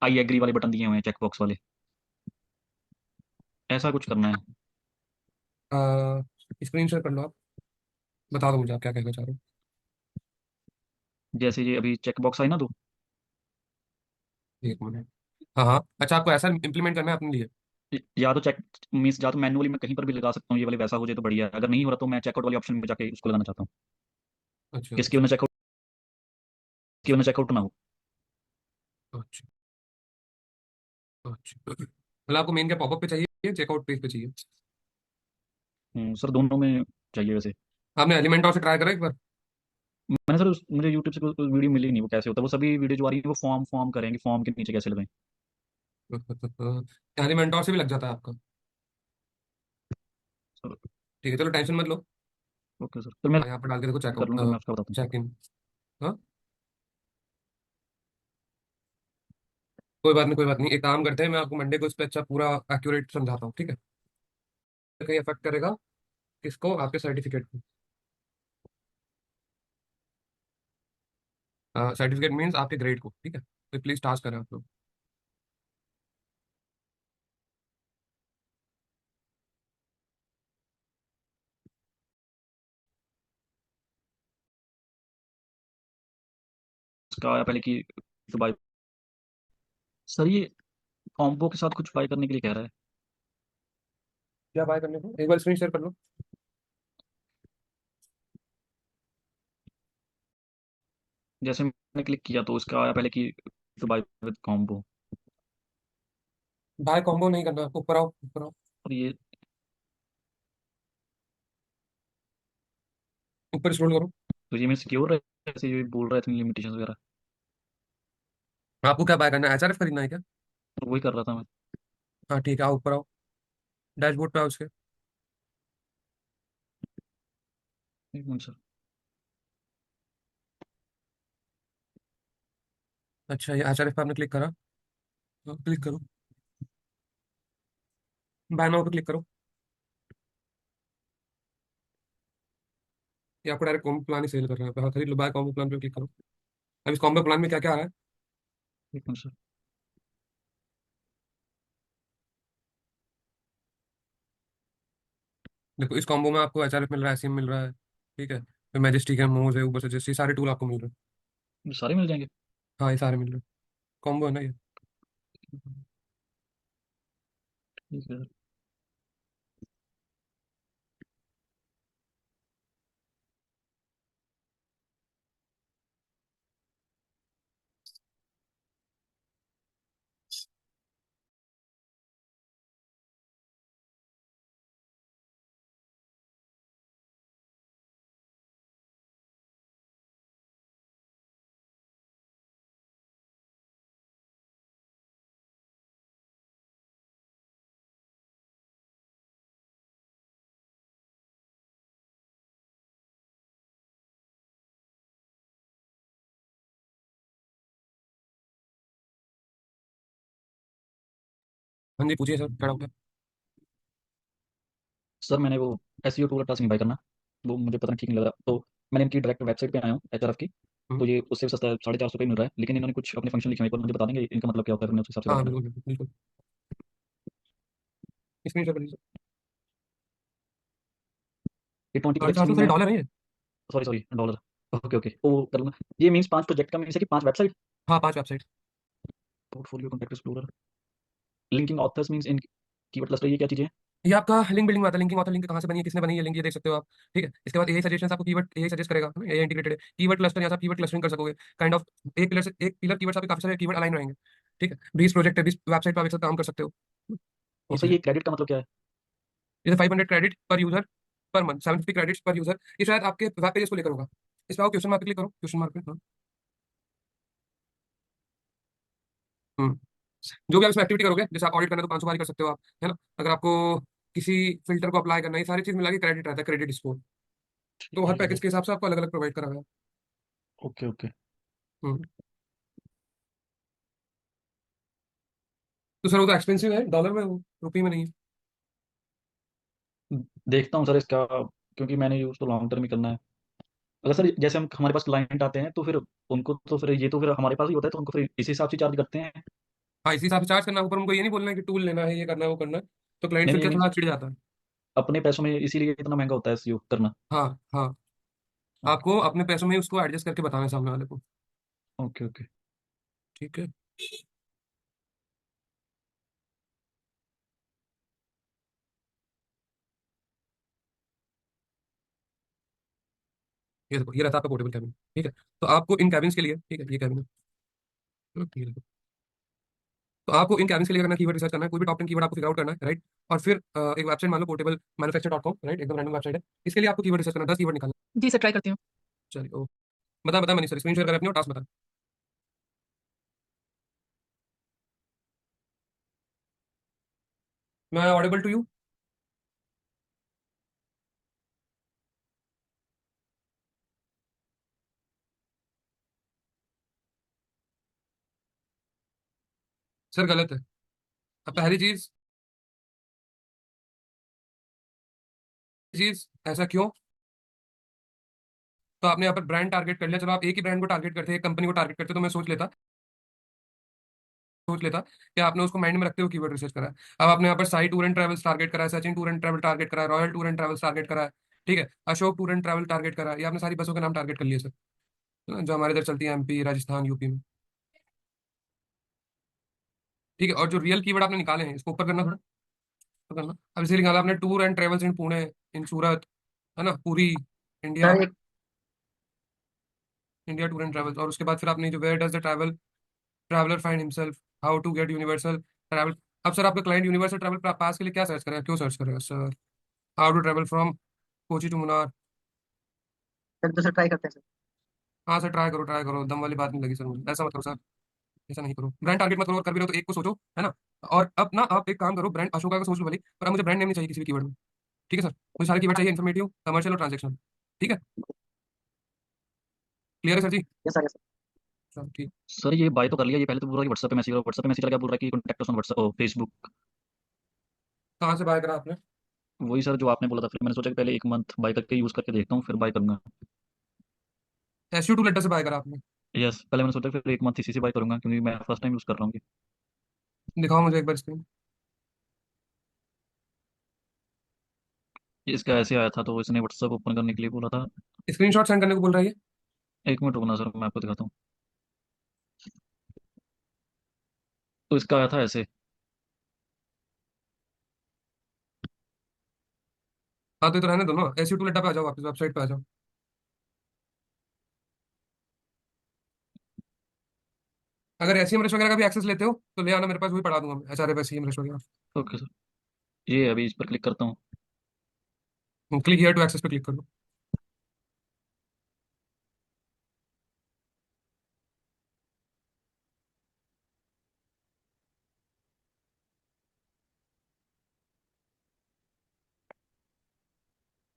I agree वाले button दिए हुए हैं, चेक बॉक्स वाले। ऐसा कुछ करना है। स्क्रीन शेयर कर लो आप। बता दो मुझे आप क्या कहना चाह रहे हो। जैसे ये अभी चेक बॉक्स आई ना, तो एक मिनट। हाँ हाँ, अच्छा आपको ऐसा इम्प्लीमेंट करना है अपने लिए। या तो चेक मीन्स, या तो मैनुअली मैं कहीं पर भी लगा सकता हूँ, ये वाले वैसा हो जाए तो बढ़िया है। अगर नहीं हो रहा तो मैं चेकआउट वाले ऑप्शन में जाके उसको लगाना चाहता हूँ। अच्छा किसकी अच्छा वजह चेकआउट, की वजह चेकआउट ना हो। अच्छा अच्छा। मतलब आपको मेन क्या पॉपअप पे चाहिए, चेकआउट पेज पे चाहिए? सर दोनों में चाहिए वैसे। आपने एलिमेंट और से ट्राई करा एक बार? मैंने सर मुझे यूट्यूब से कोई वीडियो मिली नहीं, वो कैसे होता है। वो सभी वीडियो जो आ रही है वो फॉर्म फॉर्म करेंगे, फॉर्म के नीचे कैसे लगाएं। एलिमेंट और से भी लग जाता है आपका? सर ठीक है, चलो टेंशन मत लो। ओके सर, फिर मैं हाँ, यहाँ पर डाल के देखो कर चेकआउट, लूँ, फिर मैं उसका बताता हूँ। Check in. हाँ, कोई बात नहीं कोई बात नहीं, एक काम करते हैं, मैं आपको मंडे को इस पे अच्छा पूरा एक्यूरेट समझाता हूँ, ठीक है? कहीं अफेक्ट करेगा किसको, आपके सर्टिफिकेट को? सर्टिफिकेट मीन्स आपके ग्रेड को, ठीक है? तो प्लीज टास्क करें आप लोग। उसका आया पहले कि तो बाय। सर ये कॉम्बो के साथ कुछ बाय करने के लिए कह रहा है। क्या बाय करने को, एक बार स्क्रीन शेयर कर लो। जैसे मैंने क्लिक किया तो उसका आया पहले कि तो buy with combo. Buy combo नहीं करना, ऊपर आओ ऊपर आओ। और ये ऊपर स्क्रॉल करो। तो ये मैं सिक्योर है, ऐसे ये बोल रहा है इतनी लिमिटेशन वगैरह। आपको क्या बाय करना है, एचआरएफ खरीदना है क्या? तो वही कर रहा था मैं। हाँ ठीक है, आओ ऊपर आओ, डैशबोर्ड पे आओ उसके। एक मिनट सर। अच्छा, ये एचआरएफ पे आपने क्लिक करा? हाँ, क्लिक करो। बाय नाउ पे क्लिक करो। ये आपको डायरेक्ट कॉम्बो प्लान ही सेल कर रहा है, हाँ खरीद लो, बाय कॉम्बो प्लान पे क्लिक करो। अब इस कॉम्बो प्लान में क्या क्या आ रहा है? एक मिनट सर। देखो, इस कॉम्बो में आपको एचआरएफ मिल रहा है, एसईएम मिल रहा है, ठीक है? फिर मैजेस्टिक है, मोज है, ऊबर सजेस्ट, ये सारे टूल आपको मिल रहे हैं। ये सारे मिल जाएंगे। हाँ, ये सारे मिल रहे हैं, कॉम्बो है ना ये। ठीक है सर। हाँ जी, पूछिए सर, खड़ा होकर। सर मैंने वो एसईओ टूल का टास्क नहीं बाय करना, वो मुझे पता नहीं ठीक नहीं लग रहा, तो मैंने इनकी डायरेक्ट वेबसाइट पे आया हूँ एचआरएफ की। हम्म, तो ये उससे भी सस्ता है, 450 रुपये मिल रहा है, लेकिन इन्होंने कुछ अपने फंक्शन लिखे हुए हैं, एक बार मुझे बता देंगे इनका मतलब क्या होता है, फिर मैं उस हिसाब से बाय हाँ करूँ। बिल्कुल बिल्कुल बिल्कुल। स्क्रीन शेयर कर लीजिए। ये 20 साढ़े प्रोजेक्ट्स चार के सौ लिए सही मैं, डॉलर है ये? Sorry sorry dollar. Okay okay, वो कर लूँगा। ये मीन्स 5 प्रोजेक्ट का मीन्स है कि 5 वेबसाइट। हाँ, 5 website. Portfolio contact explorer, linking authors means in keyword cluster, ये क्या चीज़ें हैं। ये आपका लिंक बिल्डिंग में आता है, लिंकिंग ऑथर, लिंक कहाँ से बनी है, किसने बनाई है लिंक, ये देख सकते हो आप। ठीक है, इसके बाद यही सजेशन आपको कीवर्ड यही सजेस्ट करेगा, ये इंटीग्रेटेड है कीवर्ड क्लस्टर, यहाँ से आप कीवर्ड क्लस्टरिंग कर सकोगे। काइंड ऑफ एक पिलर से एक पिलर कीवर्ड से काफी सारे कीवर्ड अलाइन रहेंगे। ठीक है, 20 प्रोजेक्ट है, 20 वेबसाइट पर आप एक साथ काम कर सकते हो। और ओके सर है। ये क्रेडिट का मतलब क्या है। जैसे 500 क्रेडिट पर यूजर पर मंथ, 750 क्रेडिट पर यूजर, ये शायद आपके वेब पेजेस को लेकर होगा। इस पर आओ, क्वेश्चन मार्क पे क्लिक करो, क्वेश्चन मार्क पे, हाँ। हम्म। जो भी आप इसमें एक्टिविटी करोगे, जैसे आप ऑडिट करना है तो 500 बार ही कर सकते हो आप, है ना? अगर आपको किसी फिल्टर को अप्लाई करना है, ये सारी चीज मिला के क्रेडिट रहता है, क्रेडिट स्कोर। तो हर ठीक है पैकेज सर। के हिसाब से आपको अलग अलग प्रोवाइड करा हुआ है। Okay okay. हम्म। तो सर वो तो एक्सपेंसिव है, डॉलर में, वो रुपये में नहीं है। देखता हूँ सर इसका, क्योंकि मैंने यूज़ तो लॉन्ग टर्म ही करना है। अगर सर जैसे हम हमारे पास क्लाइंट आते हैं तो फिर उनको तो फिर ये तो फिर हमारे पास ही होता है, तो उनको फिर इसी हिसाब से चार्ज करते हैं। हाँ इसी हिसाब से चार्ज करना है, ऊपर उनको ये नहीं बोलना है कि टूल लेना है, ये करना है, वो करना है। तो क्लाइंट नहीं फिर नहीं क्या मीन्स थोड़ा चिढ़ जाता है। अपने पैसों में, इसीलिए इतना महंगा होता है एसईओ करना। हाँ हाँ, ओके आपको अपने पैसों में ही उसको एडजस्ट करके बताना है सामने वाले को। Okay okay. ठीक है। ये देखो, ये रहता है आपका पोर्टेबल कैबिन। ठीक है। तो आपको इन कैबिन्स के लिए, ठीक है, ये कैबिन है। ये देखो। तो आपको इन कैबिन्स के लिए करना, कीवर्ड रिसर्च करना है, कोई भी टॉप 10 कीवर्ड आपको फिगर आउट करना है, राइट। और फिर एक वेबसाइट मान लो portable manufacture dot com, right, एकदम रैंडम वेबसाइट है। इसके लिए आपको कीवर्ड रिसर्च करना है, 10 कीवर्ड निकालना जी सर, ट्राई करती हूँ। है। चलिए ओ, बता बता मनीष सर, स्क्रीन शेयर करें अपनी और टास्क बता। मैं ऑडिबल टू यू? सर गलत है। अब पहली चीज, चीज ऐसा क्यों? तो आपने यहाँ पर ब्रांड टारगेट कर लिया, चलो आप एक ही ब्रांड को टारगेट करते, एक कंपनी को टारगेट करते, तो मैं सोच लेता कि आपने उसको माइंड में रखते हुए कीवर्ड रिसर्च करा है। अब आपने यहाँ पर Sai tour and travels target करा है, Sachin tour and travel target करा है, royal tour and travels target करा है, ठीक है, Ashok tour and travel target करा है, ये आपने सारी बसों के नाम टारगेट कर लिए सर, है ना, जो हमारे इधर चलती है, एमपी, राजस्थान, यूपी में। ठीक है, और जो रियल कीवर्ड आपने निकाले हैं, इसको ऊपर करना, थोड़ा ऊपर करना। अब इसे निकाला आपने, tour and travels in Pune, in Surat, है ना, पूरी इंडिया, सर एक इंडिया टूर एंड ट्रेवल्स। और उसके बाद फिर आपने जो where does the traveller find himself, how to get universal travel. अब सर आपका क्लाइंट यूनिवर्सल ट्रैवल पास के लिए क्या सर्च करेगा, क्यों सर्च करेगा sir? How to travel from Kochi to Munnar. Sir, दूसरा ट्राई करते हैं सर। हाँ सर, ट्राई करो, दम वाली बात नहीं लगी सर मुझे, ऐसा मत करो सर, ऐसा नहीं करो, ब्रांड टारगेट मत करो, और कर भी रहो तो एक को सोचो, है ना। और अब ना आप एक काम करो, ब्रांड अशोका का सोच लो भले, पर अब मुझे ब्रांड नेम नहीं चाहिए किसी भी कीवर्ड में। ठीक है सर, मुझे सारे कीवर्ड चाहिए, इन्फॉर्मेटिव, कमर्शियल और ट्रांजेक्शन। ठीक है, क्लियर है sir ji? Yes sir, yes sir. चलो ठीक। सर ये बाय तो कर लिया, ये पहले तो बोल रहा है कि व्हाट्सएप पे मैसेज करो, व्हाट्सएप पे मैसेज क्या बोल रहा है कि contact us on WhatsApp, Facebook. कहाँ से बाय करा आपने? वही सर जो आपने बोला था, फिर मैंने सोचा कि पहले एक मंथ बाय करके यूज करके देखता हूँ, फिर बाय करूंगा। एसयू टू लेटर से बाय करा आपने? यस, पहले मैंने सोचा फिर एक मंथ इसी से बाय करूंगा, क्योंकि मैं फर्स्ट टाइम यूज कर रहा हूँ ये। दिखाओ मुझे एक बार स्क्रीन। इसका ऐसे आया था, तो इसने व्हाट्सएप ओपन करने के लिए बोला था। स्क्रीनशॉट सेंड करने को बोल रहा है ये? एक मिनट रुकना सर, मैं आपको दिखाता हूँ। तो इसका आया था ऐसे। हाँ तो रहने दो ना, एसयू टू लेटर पे आ जाओ, वापस वेबसाइट पे आ जाओ। अगर एसईएम रश वगैरह का भी एक्सेस लेते हो तो ले आना मेरे पास, वही पढ़ा दूंगा मैं, एचआरएफ एसईएम रश वगैरह। ओके सर, ये अभी इस पर क्लिक करता हूँ। क्लिक हियर टू एक्सेस पे क्लिक कर लो।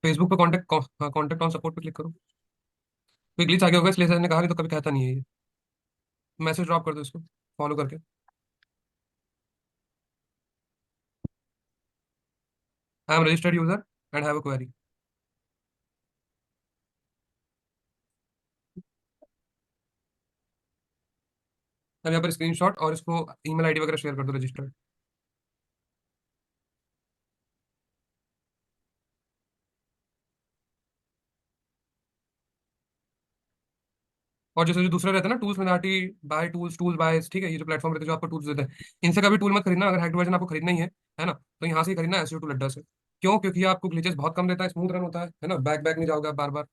फेसबुक पे कॉन्टेक्ट, कॉन्टेक्ट ऑन सपोर्ट पे क्लिक करो। कोई ग्लिच आगे होगा इसलिए सर ने कहा, नहीं तो कभी कहता नहीं है ये। मैसेज ड्रॉप कर दो इसको फॉलो करके। I am registered user and have a query. अब यहाँ पर स्क्रीनशॉट और इसको ईमेल आईडी वगैरह शेयर कर दो, रजिस्टर्ड। और जैसे जो दूसरे रहते हैं ना, टूल्स मिनाटी, बाय टूल्स, टूल बाय, ठीक है, ये जो प्लेटफॉर्म रहते हैं जो आपको टूल्स देते हैं, इनसे कभी टूल मत खरीदना। अगर हैक्ड वर्जन आपको खरीदना ही है ना, तो यहाँ से ही खरीदना, एसईओ टू लड्डा से। क्यों? क्योंकि ये आपको ग्लिचेस बहुत कम देता है, स्मूथ रन होता है ना, बैक बैक नहीं जाओगे आप बार बार,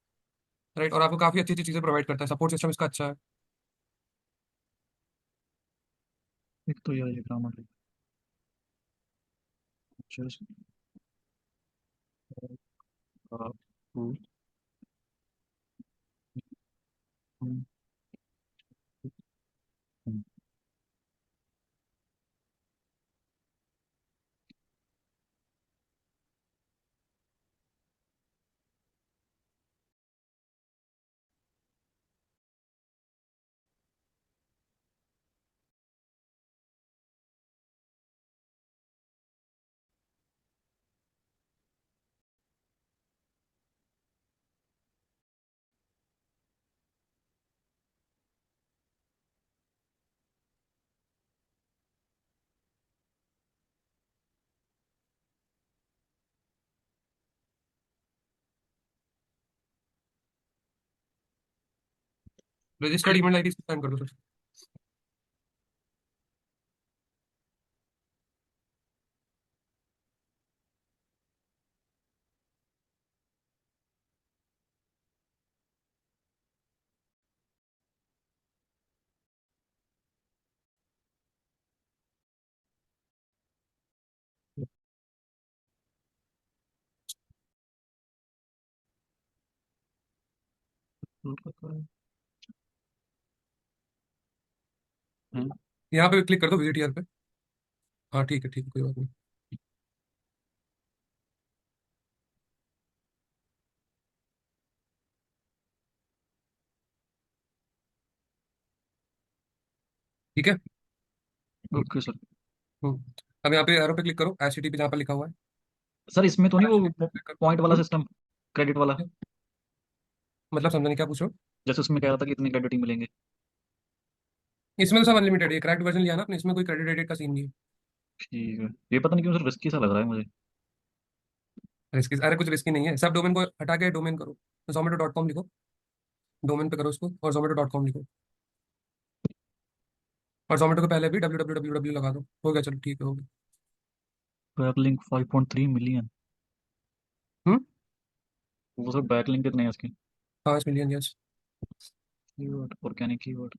राइट, और आपको काफी अच्छी अच्छी चीजें प्रोवाइड करता है, सपोर्ट सिस्टम इसका अच्छा है। एक तो ये grammar. Just registered email ID send कर दो सर। हैं? यहाँ पे क्लिक कर दो विजिट ईयर पे। हाँ ठीक है कोई बात नहीं। ठीक है। Okay sir. हम्म। अब यहाँ पे एरो पे क्लिक करो, HTTP जहाँ पर लिखा हुआ है। सर इसमें तो नहीं वो HTTP पे click करो। पॉइंट वाला सिस्टम, क्रेडिट वाला, मतलब समझा नहीं, क्या पूछ रहे हो? जैसे उसमें कह रहा था कि इतने क्रेडिट ही मिलेंगे। इसमें तो सब अनलिमिटेड है, क्रैक्ड वर्जन लिया ना आपने, इसमें कोई क्रेडिट वेडिट का सीन नहीं है। ठीक है, ये पता नहीं क्यों सर रिस्की सा लग रहा है मुझे। रिस्की, अरे कुछ रिस्की नहीं है, सब डोमेन को हटा के डोमेन करो, zomato.com लिखो, डोमेन पे करो उसको और zomato.com लिखो, और जोमेटो के पहले भी www लगा दो, हो गया, चलो ठीक है, हो गया। Backlink 5.3 million. हम्म। वो सर बैकलिंक कितने हैं इसके? 5 million, yes. Keyword, organic keyword,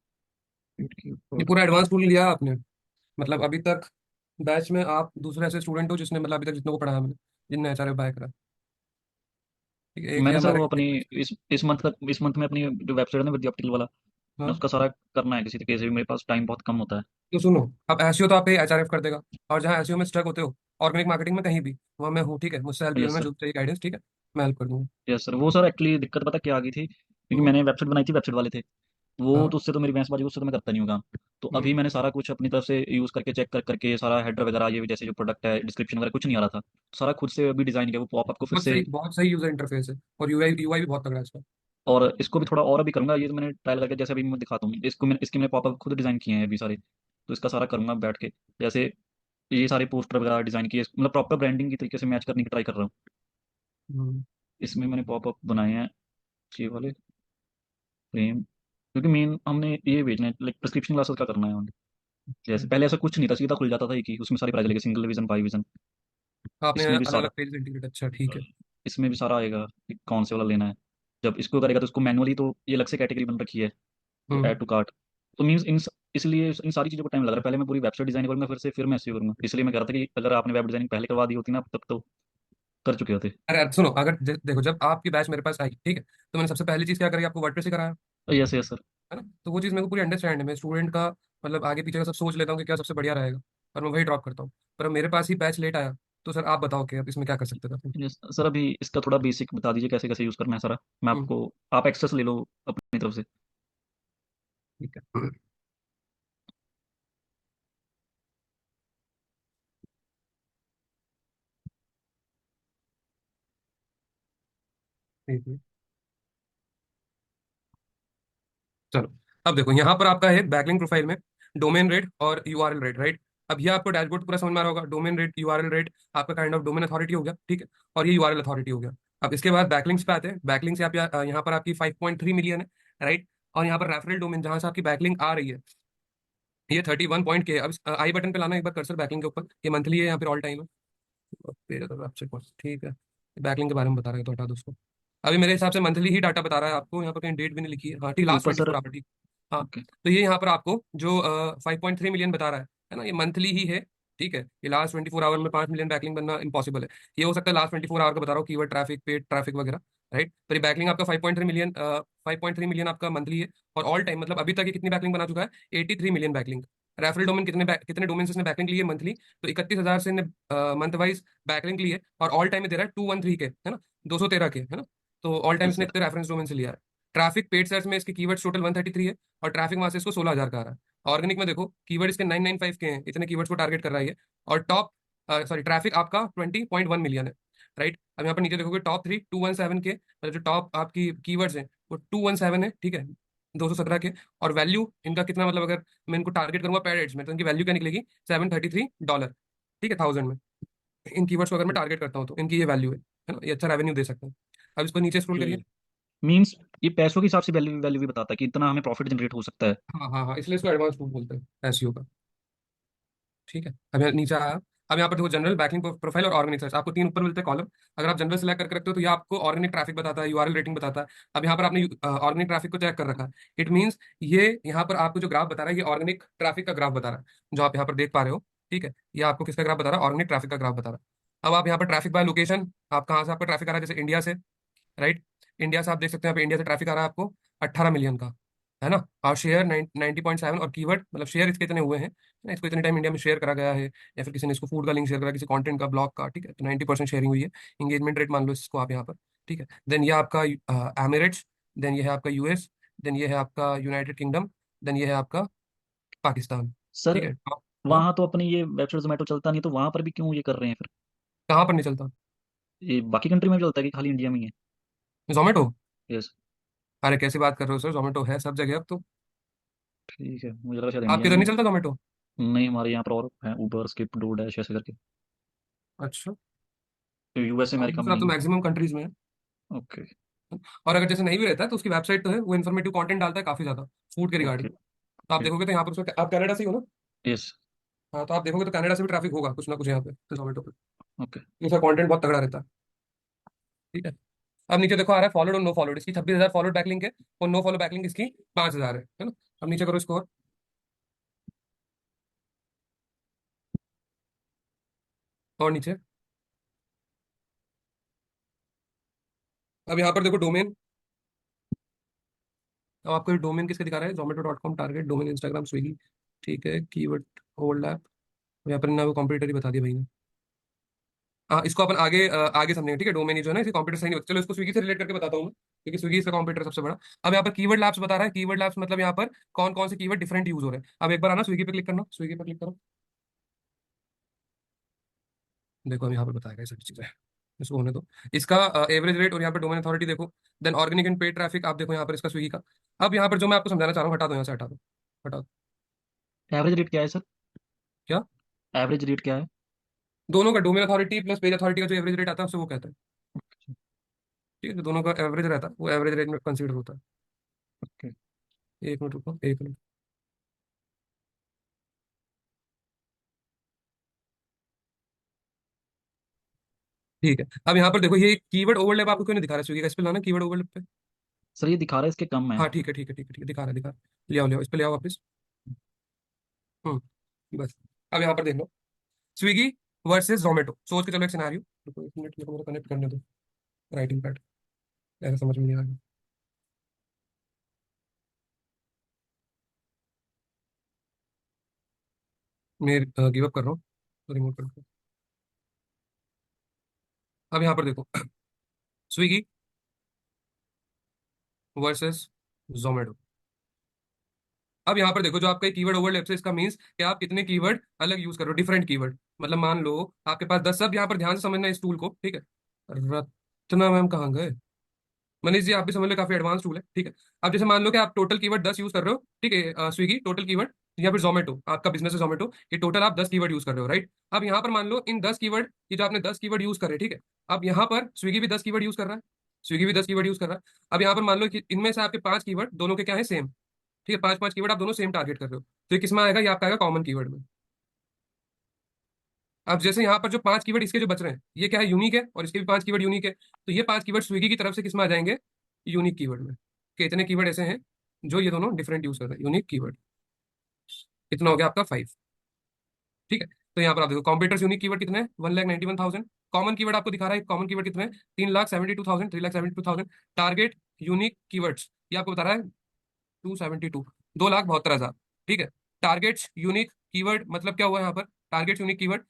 paid ये कीवर्ड। पूरा एडवांस टूल लिया आपने, मतलब अभी तक बैच में आप दूसरे ऐसे स्टूडेंट हो जिसने, मतलब अभी तक जितनों को पढ़ाया मैंने, जिनने HRF बाय करा। ठीक है, एक ये मैंने सर हमारा वो अपनी इंडियन। इस मंथ में अपनी जो वेबसाइट है ना विद्यापतिल वाला, मैं हाँ, उसका सारा करना है किसी तरीके से भी, मेरे पास टाइम बहुत कम होता है। तो सुनो, अब एसईओ तो आप पे HRF कर देगा, और जहाँ एसईओ में स्ट्रक होते हो, ऑर्गेनिक मार्केटिंग में कहीं भी, वहाँ मैं हूँ, ठीक है, मुझसे हेल्प ले यस लेना, सर। जो चाहिए गाइडेंस, ठीक है, मैं हेल्प कर दूंगा। यस सर, वो सर एक्चुअली दिक्कत पता क्या आ गई थी, क्योंकि हम्म। मैंने वेबसाइट बनाई थी, वेबसाइट वाले थे वो हाँ। तो, उससे तो मेरी भैंसबाजी, उससे तो मैं करता नहीं हूँ काम। तो हम्म। अभी मैंने सारा कुछ अपनी तरफ से यूज़ करके चेक कर करके सारा हेडर वगैरह, ये जैसे जो प्रोडक्ट है, डिस्क्रिप्शन वगैरह कुछ नहीं आ रहा था, सारा खुद से अभी डिज़ाइन किया, वो पॉपअप को फिर से। बहुत सही यूजर इंटरफेस है, और यूआई भी बहुत तगड़ा है इसका। और इसको भी थोड़ा और अभी करूंगा, ये तो मैंने ट्रायल करके, जैसे अभी मैं दिखाता हूँ इसको, मैंने इसके मैंने पॉपअप खुद डिज़ाइन किए हैं अभी सारे। तो इसका सारा करूंगा बैठ के, जैसे ये सारे पोस्टर वगैरह डिज़ाइन किए, मतलब प्रॉपर ब्रांडिंग की तरीके से मैच करने की ट्राई कर रहा हूँ। हम्म। इसमें मैंने पॉपअप बनाए हैं, ये वाले फ्रेम, क्योंकि मेन हमने ये बेचना है, लाइक प्रिस्क्रिप्शन ग्लासेस का करना है हमें। जैसे पहले ऐसा कुछ नहीं था, सीधा खुल जाता था एक ही, उसमें सारे प्राइस लगे, सिंगल विजन, बाई विजन। आपने इसमें भी अलग अलग सारा, पेज इंटीग्रेट, अच्छा ठीक है। इसमें भी सारा आएगा कि कौन से वाला लेना है। जब इसको करेगा तो उसको मैनुअली, तो ये अलग से कैटेगरी बन रखी है, हम्म। Add to cart. तो मीन्स इसलिए इन सारी चीज़ों को टाइम लग रहा है, पहले मैं पूरी वेबसाइट डिजाइन करूंगा, फिर मैं एसईओ करूंगा, इसलिए मैं कह रहा था कि अगर आपने वेब डिजाइनिंग पहले करवा दी होती ना, तब तो कर चुके होते। अरे सुनो, अगर देखो, जब आपकी बैच मेरे पास आई, ठीक है, तो मैंने सबसे पहली चीज क्या करी, आपको वर्डप्रेस से कराया, यस यस सर। है ना, तो वो चीज़ मेरे को पूरी अंडरस्टैंड है, मैं स्टूडेंट का मतलब आगे पीछे का सब सोच लेता हूँ कि क्या सबसे बढ़िया रहेगा, और मैं वही ड्रॉप करता हूँ। पर अब मेरे पास ही बैच लेट आया, तो सर आप बताओ कि अब इसमें क्या कर सकते थे अपन? यस सर, अभी इसका थोड़ा बेसिक बता दीजिए कैसे कैसे यूज़ करना है सारा, मैं हम्म। आपको, आप एक्सेस ले लो अपनी तरफ से। ठीक है। ठीक है, चलो, अब देखो यहाँ पर आपका है बैकलिंक प्रोफाइल में डोमेन रेट और यूआरएल रेट, राइट। अब ये आपको डैशबोर्ड पूरा समझ में आ रहा होगा, डोमेन रेट, यूआरएल रेट आपका काइंड ऑफ डोमेन अथॉरिटी हो गया, ठीक है, और ये यूआरएल अथॉरिटी हो गया। अब इसके बाद बैकलिंक्स पे आते हैं, बैकलिंक्स यहाँ पर आपकी 5.3 मिलियन है, राइट। और यहाँ पर रेफरल डोमेन जहां से आपकी बैकलिंक आ रही है, ये 31 पॉइंट के है। अब आई बटन पे लाना एक बार कर्सर बैकलिंक के ऊपर, ये मंथली है या फिर ऑल टाइम है? पेज तो आपसे ठीक है, बैकलिंक के बारे में बता रहा है तो हटा दो उसको। अभी मेरे हिसाब से मंथली ही डाटा बता रहा है आपको, यहाँ पर कहीं डेट भी नहीं लिखी है, हाँ ठीक, लास्ट ऊपर ट्वेंटी सर। फोर आवर ठीक। हाँ, ओके। तो ये यहाँ पर आपको जो 5.3 मिलियन बता रहा है ना, ये मंथली ही है, ठीक है। ये लास्ट 24 आवर में 5 मिलियन बैकलिंग बनना इम्पॉसिबल है। ये हो सकता है लास्ट 24 आवर का बता रहा हूँ, कीवर्ड ट्रैफिक, पेड ट्रैफिक वगैरह, राइट। तो ये बैकलिंग आपका 5.3 मिलियन, 5.3 मिलियन आपका मंथली है। और ऑल टाइम मतलब अभी तक ये कितनी बैकलिंग बना चुका है? 83 मिलियन बैकलिंग। रेफरल डोमेन कितने डोमेन से इसने बैकलिंग ली है मंथली? तो 31,000 से मंथ वाइज बैकलिंक ली है, और ऑल टाइम में दे रहा है 213 के, है ना, 213 के, है ना। तो ऑल टाइम यस इसने सर। इतने रेफरेंस डोमेन से लिया है। ट्रैफिक पेड सर्च में इसके कीवर्ड्स टोटल 133 है, और ट्रैफिक वहां से इसको 16,000 का आ रहा है। ऑर्गेनिक में देखो, कीवर्ड इसके 995 के हैं, इतने कीवर्ड्स को टारगेट कर रहा है ये। और टॉप, सॉरी, ट्रैफिक आपका 20.1 मिलियन है, राइट। अब यहाँ पर नीचे देखोगे टॉप 3 217 के, मतलब जो टॉप आपकी कीवर्ड्स हैं वो 217 है, ठीक है, 217 के। और वैल्यू इनका कितना, मतलब अगर मैं इनको टारगेट करूंगा पेड एड्स में, तो इनकी वैल्यू क्या निकलेगी? $733, ठीक है, 1000 में। इन कीवर्ड्स को अगर मैं टारगेट करता हूँ तो इनकी ये वैल्यू है ना, ये अच्छा रेवेन्यू दे सकते हैं। अब इसको नीचे स्क्रॉल ओके। करिए। मीन्स ये पैसों के हिसाब से वैल्यू वैल्यू भी बताता है कि इतना हमें प्रॉफिट जनरेट हो सकता है। हाँ हाँ हाँ, इसलिए इसको एडवांस टूल बोलते हैं एसईओ का। ठीक है, अब यहाँ नीचे आया। अब यहाँ पर देखो जनरल, बैकलिंक प्रोफाइल और ऑर्गेनिक सर्च, आपको तीन ऊपर मिलते हैं कॉलम। अगर आप जनरल सेलेक्ट करके रखते हो तो ये आपको ऑर्गेनिक ट्रैफिक बताता है, यूआरएल रेटिंग बताता है। अब यहाँ पर आपने ऑर्गेनिक ट्रैफिक को चेक कर रखा है, इट मीन्स ये यहाँ पर आपको जो ग्राफ बता रहा है ये ऑर्गेनिक ट्रैफिक का ग्राफ बता रहा है, जो आप यहाँ पर देख पा रहे हो। ठीक है, ये आपको किसका ग्राफ बता रहा है? ऑर्गेनिक ट्रैफिक का ग्राफ बता रहा है। अब आप यहाँ पर ट्रैफिक बाय लोकेशन, आप कहाँ से आपका ट्रैफिक आ रहा है, जैसे इंडिया से, राइट। इंडिया से आप देख सकते हैं, यहाँ पे इंडिया से ट्रैफिक आ रहा है आपको 18 मिलियन का, है ना। और शेयर 90.7, और कीवर्ड मतलब शेयर इसके इतने हुए हैं ना, इसको इतने टाइम इंडिया में शेयर करा गया है, या फिर किसी ने इसको फूड का लिंक शेयर करा, किसी कंटेंट का, ब्लॉग का, ठीक है, तो 90% शेयरिंग हुई है। इंगेजमेंट रेट मान लो इसको आप यहाँ पर। ठीक है, देन ये आपका एमिरेट्स, देन ये है आपका यूएस, देन ये है आपका यूनाइटेड किंगडम, देन ये है आपका पाकिस्तान। सर ठीक है, हाँ। वहाँ तो अपनी ये वेबसाइट जोमेटो चलता नहीं, तो वहाँ पर भी क्यों ये कर रहे हैं फिर? कहाँ पर नहीं चलता? ये बाकी कंट्री में भी चलता है कि खाली इंडिया में ही है? जोमेटो? यस। अरे कैसी बात कर रहे हो सर, जोमेटो है सब जगह अब तो। ठीक है, मुझे लगा शायद इंडिया आपके में इधर ही नहीं है। चलता जोमेटो? नहीं, हमारे यहाँ पर और है, उबर, स्किप, डोर डैश ऐसे करके। अच्छा। यूएस, हाँ अमेरिका तो में फिर आप तो नहीं है। मैक्सिमम कंट्रीज में है। ओके। और अगर जैसे नहीं भी रहता है तो उसकी वेबसाइट तो है, वो इन्फॉर्मेटिव कंटेंट डालता है काफी ज्यादा फूड के रिगार्डिंग। ओके। तो आप ओके। देखोगे तो यहाँ पर आप कनाडा से ही हो ना? यस। हाँ, तो आप देखोगे तो कनाडा से भी ट्रैफिक होगा कुछ ना कुछ यहाँ पे जोमेटो पे, ओके। क्योंकि उसका कंटेंट बहुत तगड़ा रहता है। ठीक है, अब नीचे देखो आ रहा है फॉलोड और नो फॉलोड, इसकी 26,000 फॉलोड बैकलिंक है, और नो फॉलो बैकलिंक इसकी 5,000 है ना। अब नीचे करो स्कोर। और नीचे अब यहाँ पर देखो डोमेन। अब आपको डोमेन किसके दिखा रहा है? जोमेटो.com टारगेट डोमेन, इंस्टाग्राम, स्विगी। ठीक है, कीवर्ड ओल्ड ऐप, यहाँ पर ना वो कॉम्पिटिटर ही बता दिया भाई ने। हाँ, इसको अपन आगे आगे समझेंगे। ठीक है, डोमेन ही जो है ना, इसे कंप्यूटर सही नहीं होता। चलो इसको स्विगी से रिलेट करके बताता हूँ मैं, क्योंकि स्विगी इसका कंप्यूटर सबसे बड़ा। अब यहाँ पर कीवर्ड लैब्स बता रहा है, कीवर्ड लैब्स मतलब यहाँ पर कौन कौन से कीवर्ड डिफरेंट यूज हो रहे हैं। अब एक बार आना स्विगी पे क्लिक करना, स्विगी पे क्लिक करो। देखो अब यहाँ पर बताएगा ये सारी चीजें, इसको होने दो। इसका एवरेज रेट और यहाँ पर डोमेन अथॉरिटी देखो, then organic and paid traffic आप देखो यहाँ पर इसका स्विगी का। अब यहाँ पर जो मैं आपको समझाना चाह रहा हूँ, हटा दो यहाँ से, हटा दो, हटा दो। एवरेज रेट क्या है सर? क्या? एवरेज रेट क्या है? दोनों का domain authority plus page authority का जो एवरेज रेट आता है उससे वो कहता है। ठीक है, तो दोनों का एवरेज रहता है, वो एवरेज रेट में कंसीडर होता है। ओके। एक मिनट रुको, एक मिनट। ठीक है, अब यहाँ पर देखो ये कीवर्ड ओवरलैप आपको क्यों नहीं दिखा रहा है स्विगी का? इस पे लाना कीवर्ड ओवरलैप पे। सर ये दिखा रहा है इसके कम है। हाँ ठीक है ठीक है ठीक है ठीक है, दिखा रहा है, दिखा रहा है। ले आओ ले आओ, इस पे ले आओ वापस। बस। अब यहाँ पर देख लो, स्विगी वर्सेस जोमेटो, सोच के चलो एक सिनारियो। रुको एक मिनट, मेरे को कनेक्ट करने दो राइटिंग पैड, ऐसा समझ में नहीं आ रहा। मैं गिव अप कर रहा हूँ, रिमूव कर दो। अब यहाँ पर देखो स्विगी वर्सेस जोमेटो। अब यहाँ पर देखो जो आपका कीवर्ड ओवरलैप से, इसका मीन्स कि आप कितने कीवर्ड अलग यूज कर रहे हो, डिफरेंट कीवर्ड। मतलब मान लो आपके पास 10, सब यहाँ पर ध्यान से समझना इस टूल को। ठीक है, रत्ना मैम कहाँ गए? मनीष जी आप भी समझ लो, काफी एडवांस टूल है। ठीक है, अब जैसे मान लो कि आप टोटल कीवर्ड 10 यूज कर रहे हो, ठीक है, स्विगी टोटल कीवर्ड, या फिर जोमेटो आपका बिजनेस है जोमेटो, ये टोटल आप 10 कीवर्ड यूज कर रहे हो, राइट। अब यहाँ पर मान लो इन 10 कीवर्ड, ये जो आपने 10 कीवर्ड यूज कर रहे हैं, ठीक है। अब यहाँ पर स्विगी भी 10 कीवर्ड यूज कर रहा है, स्विगी भी 10 कीवर्ड यूज कर रहा है। अब यहाँ पर मान लो कि इनमें से आपके 5 कीवर्ड दोनों के क्या है, सेम। ठीक है, 5 5 कीवर्ड आप दोनों सेम टारगेट कर रहे हो, तो ये किसमें आएगा? ये आपका आएगा कॉमन कीवर्ड में। अब जैसे यहाँ पर जो 5 कीवर्ड इसके जो बच रहे हैं, ये क्या है? यूनिक है, और इसके भी 5 कीवर्ड यूनिक है, तो ये 5 कीवर्ड स्विगी की तरफ से किसमें आ जाएंगे? यूनिक कीवर्ड में। कि इतने कीवर्ड ऐसे हैं जो ये दोनों डिफरेंट यूज कर रहे हैं, यूनिक कीवर्ड। इतना हो गया आपका 5। ठीक है, तो यहाँ पर आप देखो कॉम्पिटर्स यूनिक कीवर्ड कितने हैं? 1,91,000। कॉमन कीवर्ड आपको दिखा रहा है, कॉमन कीवर्ड कितने हैं? 3,72,000, 3,72,000। टारगेट यूनिक कीवर्ड्स ये आपको बता रहा है 272, 2,72,000। ठीक है, टारगेट्स यूनिक कीवर्ड मतलब क्या हुआ यहाँ पर? टारगेट्स यूनिक कीवर्ड,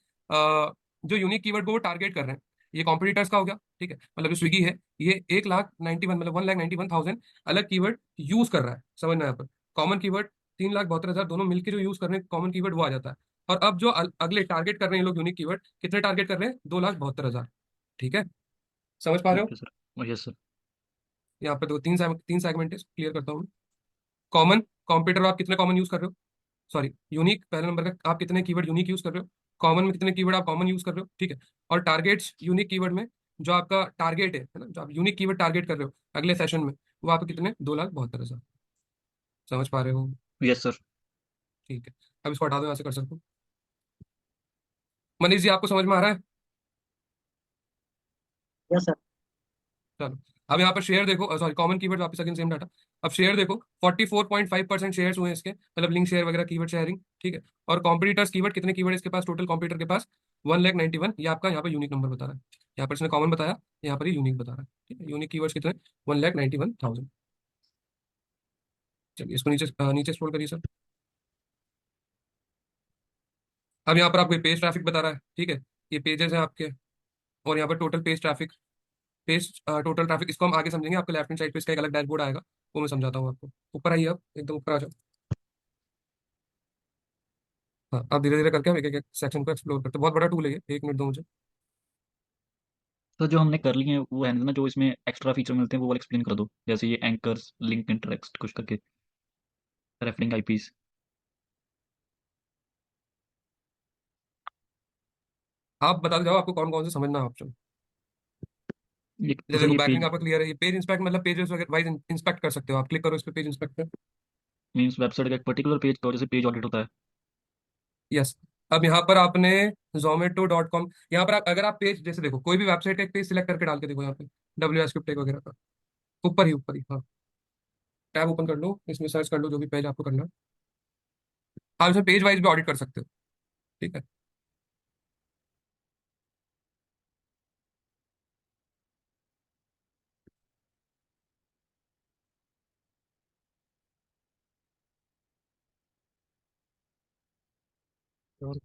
जो यूनिक कीवर्ड को वो टारगेट कर रहे हैं, ये कॉम्पिटिटर्स का हो गया। ठीक है, मतलब जो स्विगी है ये 1,91, मतलब 1,91,000 अलग कीवर्ड यूज कर रहा है, समझना यहाँ पर। कॉमन कीवर्ड 3,72,000, दोनों मिलकर जो यूज कर रहे हैं कॉमन कीवर्ड वो आ जाता है। और अब जो अगले टारगेट कर रहे हैं ये लोग यूनिक कीवर्ड, कितने टारगेट कर रहे हैं? 2,72,000। ठीक है, समझ पा रहे हो? Okay sir. Yes sir. यहाँ पर देखो तीन सेगमेंट है, क्लियर करता हूँ। कॉमन, कॉम्पिटिटर आप कितने कॉमन यूज कर रहे हो? सॉरी, यूनिक पहले नंबर का, आप कितने कीवर्ड यूनिक यूज कर रहे हो? कॉमन में कितने कीवर्ड आप कॉमन यूज कर रहे हो? ठीक है, और टारगेट्स यूनिक कीवर्ड में जो आपका टारगेट है ना, जो आप यूनिक कीवर्ड टारगेट कर रहे हो अगले सेशन में, वो आपके कितने, 2,72,000। समझ पा रहे हो? Yes sir. ठीक है। अब इसको हटा दो, यहाँ से कर सकते हो। मनीष जी, आपको समझ में आ रहा है? Yes sir. चलो। अब यहाँ पर शेयर देखो, सॉरी, कॉमन कीवर्ड वापस अगेन सेम डाटा। अब शेयर देखो, 44.5% शेयर्स हुए इसके, मतलब लिंक शेयर वगैरह, कीवर्ड शेयरिंग, ठीक है। और कॉम्पिटिटर्स कीवर्ड, कितने कीवर्ड इसके पास टोटल कॉम्पिटिटर के पास? 1,91,000। ये आपका यहाँ पर यूनिक नंबर बता रहा है। यहाँ पर इसने कॉमन बताया, यहाँ पर ये यूनिक बता रहा है, ठीक है। यूनिक कीवर्ड्स कितने? 1,91,000। चलिए इसको नीचे नीचे स्क्रॉल करिए सर। अब यहाँ पर आपको पेज ट्रैफिक बता रहा है, ठीक है। ये पेजेस हैं आपके, और यहाँ पर total page traffic, page total traffic, इसको हम आगे समझेंगे। आपको लेफ्ट हैंड साइड पे इसका एक अलग डैशबोर्ड आएगा, वो मैं समझाता हूँ आपको। ऊपर आइए, अब एकदम ऊपर आ जाओ। हाँ, अब धीरे धीरे करके हम एक एक सेक्शन को एक्सप्लोर करते हैं। बहुत बड़ा टूल है ये, 1 मिनट दो मुझे। तो जो हमने कर लिए हैं वो है ना, जो इसमें एक्स्ट्रा फीचर मिलते हैं वो वाला एक्सप्लेन कर दो, जैसे ये एंकर्स, लिंक इंटरेक्ट कुछ करके, रेफरिंग आईपीस। आप बता जाओ आपको कौन कौन से समझना है ऑप्शन। ये ये तो सर देखो, ये बैकलिंक पेज आपका क्लियर है। ये पेज इंस्पेक्ट मतलब पेजेस वगैरह वाइज इंस्पेक्ट कर सकते हो आप। क्लिक करो इस पे, पेज इंस्पेक्ट पे। मीन्स वेबसाइट का एक पर्टिकुलर पेज का, जैसे पेज ऑडिट होता है। यस। अब यहाँ पर आपने zomato.com, यहाँ पर अगर आप पेज जैसे देखो, कोई भी वेबसाइट का एक पेज सिलेक्ट करके डाल के देखो, यहाँ पे WS टेक वगैरह का, ऊपर ही, हाँ। टैब ओपन कर लो, इसमें सर्च कर लो जो भी पेज आपको करना है। आप इसमें पेज वाइज भी ऑडिट कर सकते हो, ठीक है। और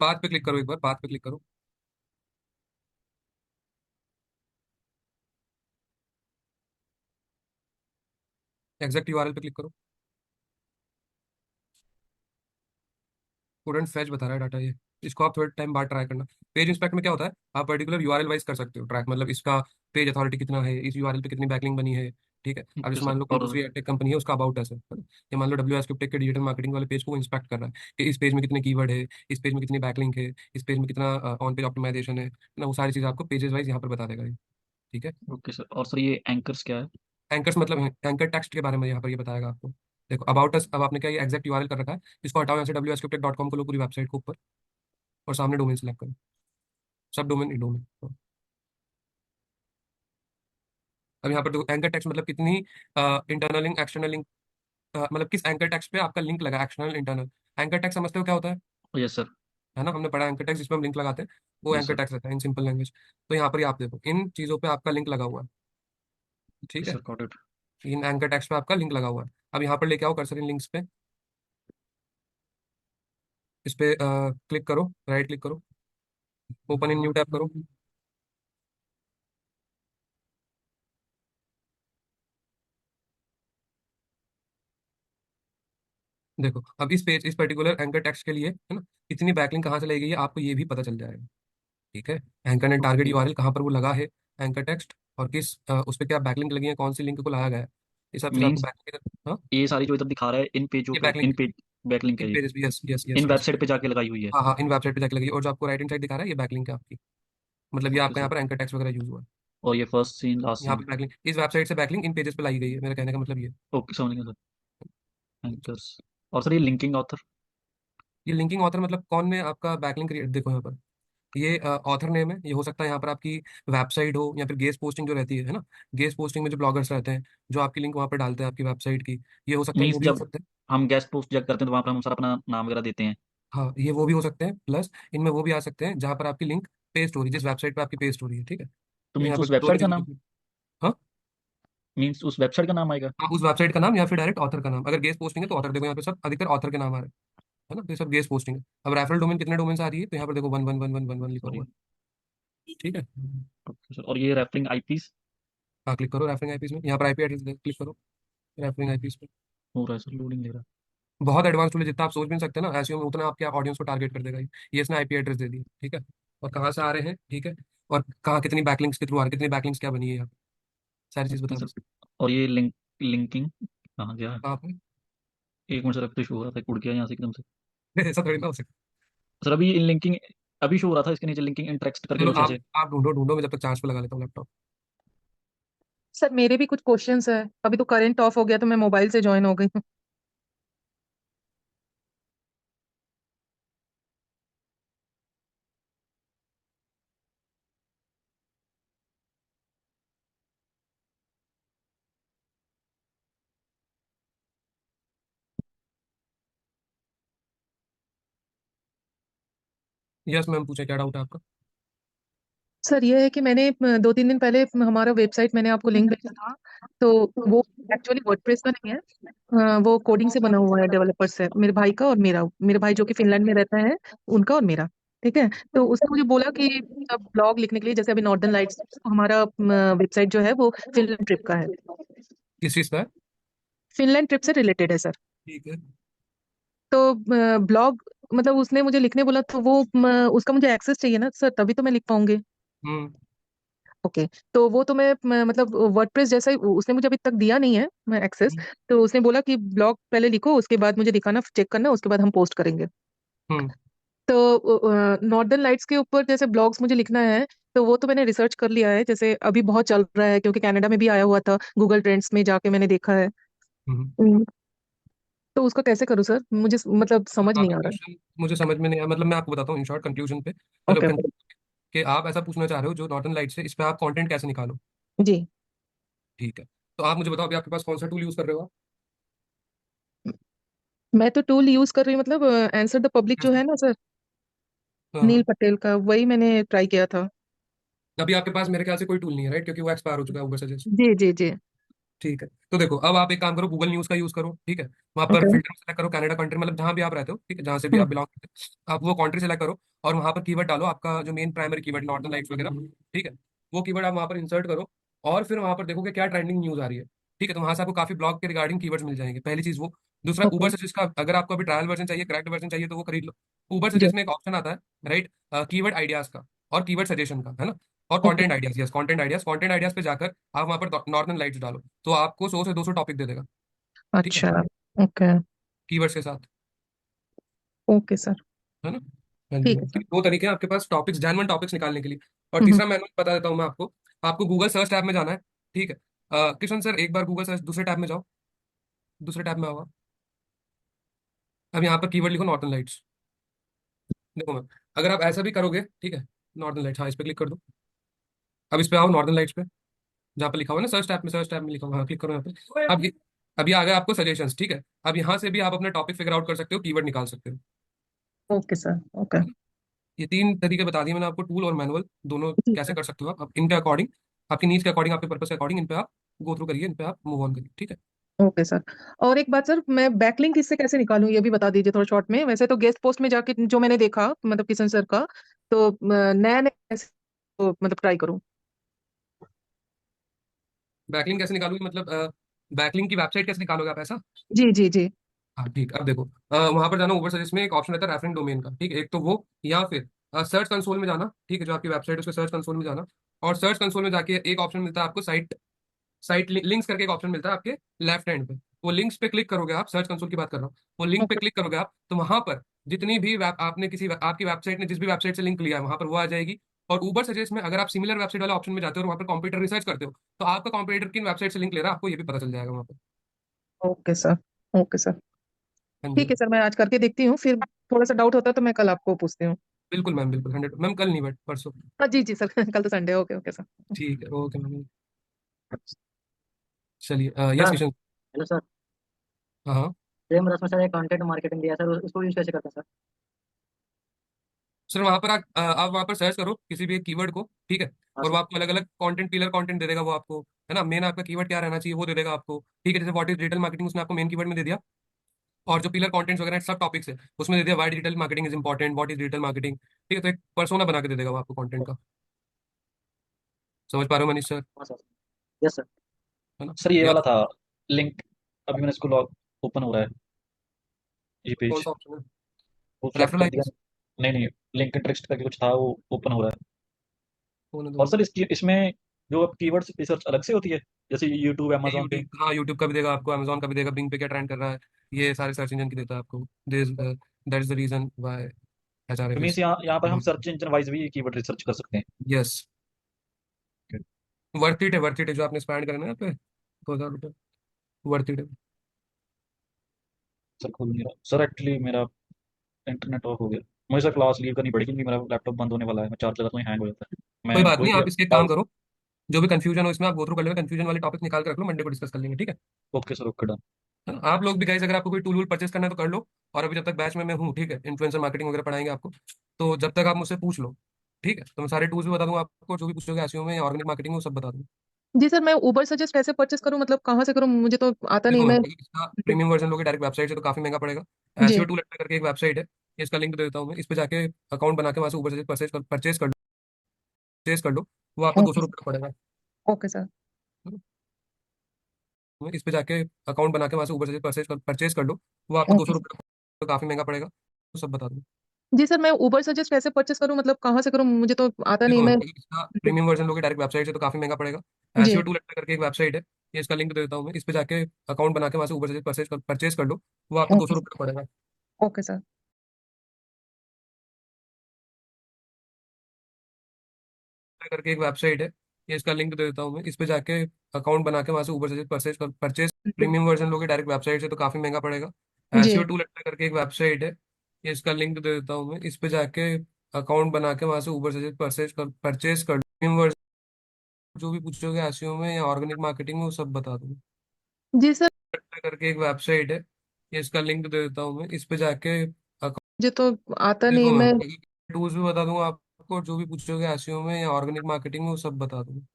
पाथ पे क्लिक करो, एक बार पाथ पे क्लिक करो। एग्जैक्ट URL पे क्लिक करो। स्टूडेंट फैच बता रहा है डाटा ये। इसको आप थोड़े टाइम बाद ट्राई करना। पेज इंस्पेक्ट में क्या होता है, आप पर्टिकुलर URL वाइज कर सकते हो ट्रैक, मतलब इसका पेज अथॉरिटी कितना है, इस URL पे कितनी बैकलिंग बनी है, ठीक है। अब ओके जैसे सर। मान लो कोई और दूसरी एडटेक कंपनी है, उसका अबाउट है ना? ये मान लो WS टेक के डिजिटल मार्केटिंग वाले पेज को इंस्पेक्ट कर रहा है कि इस पेज में कितने कीवर्ड है, इस पेज में कितनी बैकलिंक है, इस पेज में कितना ऑन पेज ऑप्टिमाइजेशन है ना, वो सारी चीज़ आपको पेजेस वाइज यहाँ पर बता देगा ये, ठीक है। ओके सर, और सर ये एंकर्स क्या है? एंकर्स मतलब एंकर टेक्स्ट के बारे में यहाँ पर ये बताएगा आपको। देखो अबाउट अस, अब आपने क्या ये एग्जैक्ट URL कर रखा है, इसको हटाओ यहाँ से, WScripted.com को लो पूरी वेबसाइट को ऊपर, और सामने डोमेन सेलेक्ट करो, सब डोमेन डोमेन। अब यहाँ पर देखो, एंकर टेक्स्ट मतलब कितनी इंटरनल लिंक, एक्सटर्नल लिंक, मतलब किस एंकर टेक्स्ट पे आपका लिंक लगा, एक्सटर्नल इंटरनल। एंकर टेक्स्ट समझते हो क्या होता यस सर। है ना? हमने पढ़ा एंकर टेक्स्ट जिसमें हम लिंक लगाते हैं, वो यस एंकर सर। टेक्स्ट रहता है इन सिंपल लैंग्वेज। तो यहाँ पर ही आप देखो, इन चीजों पे आपका लिंक लगा हुआ है, ठीक ओके है। Sir, got it. In anchor text पे आपका लिंक लगा हुआ है। अब यहाँ पर लेके आओ कर्सर इन लिंक्स पे, इस पे क्लिक करो, राइट क्लिक करो, ओपन इन न्यू टैब करो। देखो अब इस पेज, इस पर्टिकुलर एंकर टेक्स्ट के लिए है ना, इतनी बैकलिंग कहाँ से लाई गई है आपको ये भी पता चल जाएगा, ठीक है। एंकर ने टारगेट ओके। URL कहाँ पर वो लगा है, एंकर टेक्स्ट, और किस उस पर क्या बैकलिंक लगी है, कौन सी लिंक को लाया गया है, इस सब चीज़ आपको मीन्स बैकलिंक। हाँ, ये सारी जो इधर दिखा रहा है इन पेजों ये पे, इन बैकलिंक, पेज बैकलिंक है इन ये, पेजेस भी, yes yes yes in yes. Website पे जाके लगाई हुई है। हाँ हाँ, इन वेबसाइट पे जाके लगी, और जो आपको राइट हैंड साइड दिखा रहा है ये बैकलिंक है आपकी, मतलब ये ओके आपका यहाँ सर। पर एंकर टेक्स्ट वगैरह यूज हुआ है। और ये फर्स्ट सीन, लास्ट यहाँ सीन। पे बैकलिंक, इस वेबसाइट से बैकलिंक इन पेजेस पे लाई गई है, मेरा कहने का मतलब ये। ओके, समझ गया सर। एंकर्स। और सर ये लिंकिंग ऑथर। ये लिंकिंग ऑथर मतलब कौन ने आपका बैकलिंक क्रिएट, देखो यहाँ पर ये ऑथर नेम है। ये हो सकता है यहाँ पर आपकी वेबसाइट हो, या फिर गेस्ट पोस्टिंग जो रहती है ना, गेस्ट पोस्टिंग में जो ब्लॉगर्स रहते हैं, जो आपकी लिंक वहाँ पर डालते हैं आपकी वेबसाइट की, ये हो सकते हैं, मीन्स वो भी हो जब सकते हैं। हम गेस्ट पोस्ट जब करते हैं तो वहाँ पर हम सारा अपना नाम वगैरह देते हैं। हाँ, ये वो भी हो सकते हैं, प्लस इनमें वो भी आ सकते हैं जहाँ पर आपकी लिंक पेस्ट हो रही है, जिस वेबसाइट पे आपकी पेस्ट हो रही है, ठीक है। तो तो यहाँ मीन्स पर उस दो वेबसाइट का तरीके नाम, की। हाँ मीन्स उस वेबसाइट का नाम आएगा। हाँ, उस वेबसाइट का नाम, या फिर डायरेक्ट ऑथर का नाम। अगर गेस्ट पोस्टिंग है तो ऑथर, देखो यहाँ पे सब अधिकतर ऑथर के नाम आ रहे हैं, है ना, तो ये सब गेस्ट पोस्टिंग है। अब रेफरल डोमेन कितने डोमेन आ रही है, तो यहाँ पर देखो 1111111 लिखा सॉरी। हुआ है, ठीक है। ओके सर, और ये रेफरिंग आईपीस। हाँ, क्लिक करो रेफरिंग आईपीस में, यहाँ पर आईपी एड्रेस क्लिक करो रेफरिंग आईपीस पे। हो रहा है सर, लोडिंग ले रहा बहुत एडवांस टूल है, जितना आप सोच भी नहीं सकते ना, ऐसे में उतना आपके ऑडियंस को टारगेट कर देगा ये इसने आईपी एड्रेस दे दी, ठीक है। और कहाँ से आ रहे हैं, ठीक है, और कहाँ कितनी बैकलिंक्स के थ्रू आ रहे हैं, कितनी बैकलिंक्स क्या बनी है यहाँ पे, सारी चीज है बता दी। सर। और ये लिंकिंग कहाँ गया? कहाँ पे? एक मिनट सर, अभी तो शो हो रहा था, उड़ गया यहाँ से एकदम से। ऐसा थोड़ी ना हो सकता। सर अभी लिंकिंग अभी शो हो रहा था, इसके नीचे लिंकिंग इंटरेक्ट करके चलो कुछ ऐसे। आप ढूंढो ढूंढो, मैं जब तक चार्ज पे लगा लेता हूँ लैपटॉप। सर मेरे भी कुछ क्वेश्चंस है, अभी तो करंट ऑफ हो गया तो मैं मोबाइल से ज्वाइन हो गई हूँ। यस मैम, पूछे क्या डाउट है आपका? सर ये है कि मैंने 2-3 दिन पहले हमारा वेबसाइट मैंने आपको लिंक भेजा था, तो वो एक्चुअली वर्डप्रेस का नहीं है। वो कोडिंग से बना हुआ है, डेवलपर से, मेरे भाई का और मेरा, मेरे भाई जो कि फिनलैंड में रहता है, उनका और मेरा। ठीक है। तो उसने मुझे बोला कि अब ब्लॉग लिखने के लिए, जैसे अभी नॉर्दर्न लाइट्स, तो हमारा वेबसाइट जो है वो फिनलैंड ट्रिप का है। किस चीज़ का है? फिनलैंड ट्रिप से रिलेटेड है सर। ठीक है। तो ब्लॉग मतलब उसने मुझे लिखने बोला, तो वो उसका मुझे एक्सेस चाहिए ना सर, तभी तो मैं लिख पाऊंगी। हम्म। ओके। तो वो तो मैं मतलब वर्डप्रेस जैसा ही उसने मुझे अभी तक दिया नहीं है मैं एक्सेस। हम्म। तो उसने बोला कि ब्लॉग पहले लिखो, उसके बाद मुझे दिखाना, चेक करना, उसके बाद हम पोस्ट करेंगे। हम्म। तो नॉर्दर्न लाइट्स के ऊपर जैसे ब्लॉग्स मुझे लिखना है, तो वो तो मैंने रिसर्च कर लिया है, जैसे अभी बहुत चल रहा है क्योंकि कनाडा में भी आया हुआ था, गूगल ट्रेंड्स में जाके मैंने देखा है। हम्म। हम्म, तो उसका कैसे करूँ सर, मुझे मतलब समझ नहीं आपका आ रहा क्वेश्चन मुझे समझ में नहीं आया, मतलब मैं आपको बताता हूँ इन शॉर्ट कंक्लूजन पे। है। मतलब ओके ओके। कि आप ऐसा पूछना चाह रहे हो जो नॉर्दर्न लाइट से, इस पे आप कंटेंट कैसे निकालो। जी। ठीक है। तो आप मुझे बताओ अभी आपके पास कौन सा टूल यूज कर रहे हो आप? मैं तो टूल यूज कर रही हूँ, मतलब आंसर द पब्लिक जो जैसे? है ना सर, हाँ नील हाँ। पटेल का, वही मैंने ट्राई किया था। अभी आपके पास मेरे ख्याल से कोई टूल नहीं है, राइट? क्योंकि वो एक्सपायर हो चुका है, ऊबर सजेस्ट। जी जी जी। ठीक है। तो देखो, अब आप एक काम करो, गूगल न्यूज का यूज करो। ठीक है। वहां पर ओके। फिल्टर सेलेक्ट करो, कनाडा कंट्री, मतलब जहां भी आप रहते हो, ठीक है, जहां से भी हम्म। आप बिलोंग करते हो, आप वो कंट्री सेलेक्ट करो। और वहां पर कीवर्ड डालो, आपका जो main primary keyword northern lights वगैरह। ठीक है। वो कीवर्ड आप वहां पर इंसर्ट करो। और फिर वहां पर देखो कि क्या ट्रेंडिंग न्यूज आ रही है। ठीक है। तो वहां से आपको काफी ब्लॉग के रिगार्डिंग कीवर्ड्स मिल जाएंगे, पहली चीज वो। दूसरा, ओके। ऊबर सजेस्ट का अगर आपको अभी ट्रायल वर्जन चाहिए, क्रैक्ड वर्जन चाहिए, तो वो खरीद लो। ऊबर जी। सजेस्ट में एक ऑप्शन आता है, राइट, कीवर्ड आइडियाज का और कीवर्ड सजेशन का, है ना? और okay. Content ideas, yes, content ideas पे जाकर आप वहां पर नॉर्दर्न लाइट्स डालो, तो आपको 100 से 200 टॉपिक दे देगा। ठीक है। अच्छा। ओके। कीवर्ड्स के साथ, ओके सर। है ना? हाँ जी ठीक है मैम। सर। दो तरीके हैं आपके पास टॉपिक्स, जेन्युइन टॉपिक्स निकालने के लिए। और हम्म। तीसरा मैं बता देता हूँ मैं आपको। आपको गूगल सर्च टैब में जाना है। ठीक है। किशन सर, एक बार गूगल सर्च दूसरे टैब में जाओ। दूसरे टैब में आओ आप। अब यहाँ पर कीवर्ड लिखो नॉर्दर्न लाइट्स। देखो मैम, अगर आप ऐसा भी करोगे, ठीक है, नॉर्दर्न लाइट्स, हाँ, इस पे क्लिक कर दो। अब इस पे आओ, नॉर्दर्न लाइट्स पे, जहाँ पे लिखा हुआ है ना सर्च टैब में लिखा हुआ है, हाँ, क्लिक करो यहाँ पे। अब ये आ गया आपको सजेशंस। ठीक है। अब यहाँ से भी आप अपना टॉपिक फिगर आउट कर सकते हो, कीवर्ड निकाल सकते हो। Okay sir. ओके। ये तीन तरीके बता दिए मैंने आपको, टूल और मैनुअल दोनों जी कैसे सर। कर सकते हो आप। अब इनके अकॉर्डिंग, आपकी नीड्स के अकॉर्डिंग, आपके पर्पस के अकॉर्डिंग, इन पे आप गो थ्रू करिए, इन पे आप मूव ऑन करिए। ठीक है। Okay sir. और एक बात सर, मैं बैकलिंक इससे कैसे निकालूं, ये भी बता दीजिए थोड़ा शॉर्ट में। वैसे तो गेस्ट पोस्ट में जाके जो मैंने देखा, मतलब किशन सर का, तो नया नया कैसे तो, मतलब ट्राई करूं। बैकलिंक कैसे निकालोगे मतलब? बैकलिंक की वेबसाइट कैसे निकालोगे आप, ऐसा? जी जी जी। हाँ ठीक। अब देखो, वहां पर जाना, ऊपर सजेस्ट में एक ऑप्शन रहता है रेफरेंस डोमेन का। ठीक है, एक तो वो, या फिर सर्च कंसोल में जाना। ठीक है, जो आपकी वेबसाइट है उसके सर्च कंसोल में जाना। और सर्च कंसोल में जाके एक ऑप्शन मिलता है आपको, साइट साइट लिंक्स करके एक ऑप्शन मिलता है आपके लेफ्ट हैंड पे। वो लिंक्स पे क्लिक करोगे आप, सर्च कंसोल की बात कर रहा हूँ। वो लिंक पे ओके। क्लिक करोगे आप, तो वहां पर जितनी भी आपने आपकी वेबसाइट ने जिस भी वेबसाइट से लिंक लिया है, वहां पर वो आ जाएगी। और ऊबर सजेस्ट में अगर आप सिमिलर वेबसाइट वाले ऑप्शन में जाते हो और वहां पर कंप्यूटर रिसर्च करते हो, तो आपका कंप्यूटर किन वेबसाइट से लिंक ले रहा है, आपको ये भी पता चल जाएगा वहां पर। Okay sir. Okay sir. हाँ जी ठीक है मैम। सर, मैं आज करके देखती हूँ, फिर थोड़ा सा डाउट होता है तो मैं कल आपको पूछती हूँ। बिल्कुल मैम, बिल्कुल 100 मैम, कल नहीं बट परसों। हाँ जी जी सर। कल तो संडे। Okay okay sir. ठीक है, ओके मैम। चलिए, yes sir Kishan. Hello sir. हाँ हाँ। सेम रसम सर, एक कंटेंट मार्केटिंग दिया सर, उसको यूज कैसे करते हैं सर? सर वहां पर आप वहां पर सर्च करो किसी भी एक कीवर्ड को। ठीक है। हाँ और वो सर। आपको अलग अलग कंटेंट, पिलर कंटेंट दे देगा वो आपको, है ना? मेन आपका कीवर्ड क्या रहना चाहिए वो दे देगा आपको। ठीक है, जैसे व्हाट इज डिजिटल मार्केटिंग, उसने आपको मेन कीवर्ड में दे दिया। और जो पिलर कंटेंट्स वगैरह सब टॉपिक्स है, उसमें दे दिया why digital marketing is important, what is digital marketing. ठीक है, तो एक पर्सोना बना के दे देगा वो आपको कंटेंट का। समझ पा रहे हो मनीष सर? हाँ सर। Yes sir. है ना? सर ये या वाला था लिंक, अभी मैंने इसको लॉग ओपन हो रहा है, ये कौन पेज, सा ऑप्शन है? वो सेलेक्ट रेफरल कर दिया। आईडीज? नहीं नहीं, लिंक इंटरेस्ट करके कुछ था, वो ओपन हो रहा है। कौन है, दो और सर मिनट। इसकी इसमें जो अब कीवर्ड्स रिसर्च अलग से होती है, जैसे यूट्यूब, ये अमेजोन पे। यूट्यूब, हाँ यूट्यूब का भी देगा आपको, अमेजोन का भी देगा, बिंग पे क्या ट्रेंड कर रहा है, ये सारे सर्च इंजन की देता है आपको। This that is the reason why तो एचआरएफ मीन्स इज यहाँ पर हम सर्च इंजन वाइज भी कीवर्ड रिसर्च कर सकते हैं। यस। वर्थ इट है, वर्थ इट है जो आपने स्पेंड करना है ना पे 2,000 रुपये, वर्थ इट है। सर खुल नहीं रहा सर, एक्चुअली मेरा इंटरनेट ऑफ हो गया। मुझे सर क्लास लीव करनी पड़ेगी क्योंकि मेरा लैपटॉप बंद होने वाला है, मैं चार्ज लगाता हूँ हैंग हो जाता है। कोई मैं बात वही नहीं, पे आप इसके एक काम डाल। करो, जो भी कंफ्यूजन हो इसमें आप गो थ्रू कर लेना, कंफ्यूजन वाले टॉपिक निकाल कर रख लो, मंडे को डिस्कस कर लेंगे, ठीक है? Okay sir, okay done. है ना? आप लोग भी गाइस अगर आपको कोई टूल वूल परचेस करना है तो कर लो, और अभी जब तक बैच में मैं हूँ, ठीक है, इन्फ्लुएंसर मार्केटिंग वगैरह पढ़ाएंगे आपको, तो जब तक आप मुझसे पूछ लो, ठीक है, तो मैं सारे टूल्स भी बता दूंगा आपको, जो भी पूछोगे एसईओ में या ऑर्गेनिक मार्केटिंग में, वो सब बता दूंगा। जी सर, मैं उबर सजेस्ट कैसे परचेस करूँ, मतलब कहाँ से करूँ, मुझे तो आता नहीं। देखो मैम, मैं अगर इसका प्रीमियम वर्जन लोगे डायरेक्ट वेबसाइट से तो काफी महंगा पड़ेगा। जी। एसईओ टूल करके एक वेबसाइट है, इसका लिंक दे देता हूँ मैं, इस पे जाके अकाउंट बना के वहां से ऊबर से परचेज कर लो, वो आपको दो ओके सौ सर। रुपये का पड़ेगा। Okay sir. इस पे जाके अकाउंट बना के वहां से ऊबर से परचेज कर लो, वो आपको दो ओके सौ सर। रुपये का, तो काफी महंगा पड़ेगा, तो सब बता दूँ। जी सर, मैं उबर सजेस्ट कैसे परचेस करूँ, मतलब कहाँ से करूँ, मुझे तो आता नहीं। देखो मैम, मैं अगर इसका प्रीमियम वर्जन लोगे डायरेक्ट वेबसाइट से तो काफी महंगा पड़ेगा। एसईओ जी। टूल करके एक वेबसाइट है, ये इसका लिंक दे देता हूँ मैं, इस पे जाके अकाउंट बना के वहां से ऊबर से परचेज कर लो, वो आपको दो ओके सौ सर। रुपये का पड़ेगा। Okay sir. करके एक वेबसाइट है, ये इसका लिंक दे देता हूँ मैं, इस पे जाके अकाउंट बना के वहां से ऊबर से परचेज, जी। प्रीमियम वर्जन लोगे डायरेक्ट वेबसाइट से तो काफी महंगा पड़ेगा। एसईओ जी। टूल करके एक वेबसाइट है, ये इसका लिंक दे देता हूँ मैं, इस पे जाके अकाउंट बना के वहां से ऊबर से परचेज कर लो, प्रीमियम वर्जन जो भी पूछोगे एसईओ में या ऑर्गेनिक मार्केटिंग में, वो सब बता दूंगा। जी सर, करके एक वेबसाइट है, ये इसका लिंक दे देता हूँ मैं, इस पे जाके मुझे तो आता नहीं। देखो मैम, मैं टूल्स भी बता दूंगा आपको, जो भी पूछोगे एसईओ में या ऑर्गेनिक मार्केटिंग में, वो सब बता दूंगा।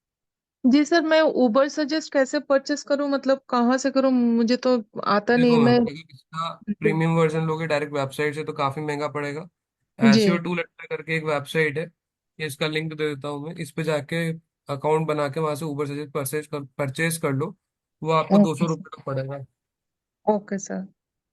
जी सर, मैं उबर सजेस्ट कैसे परचेस करूँ, मतलब कहाँ से करूँ, मुझे तो आता नहीं। देखो मैम, मैं अगर इसका प्रीमियम वर्जन लोगे डायरेक्ट वेबसाइट से तो काफी महंगा पड़ेगा। जी। एसईओ टूल करके एक वेबसाइट है, ये इसका लिंक दे देता हूँ मैं, इस पे जाके अकाउंट बना के वहां से ऊबर से परचेज कर लो, वो आपको दो ओके सौ सर। रुपये का पड़ेगा। Okay sir.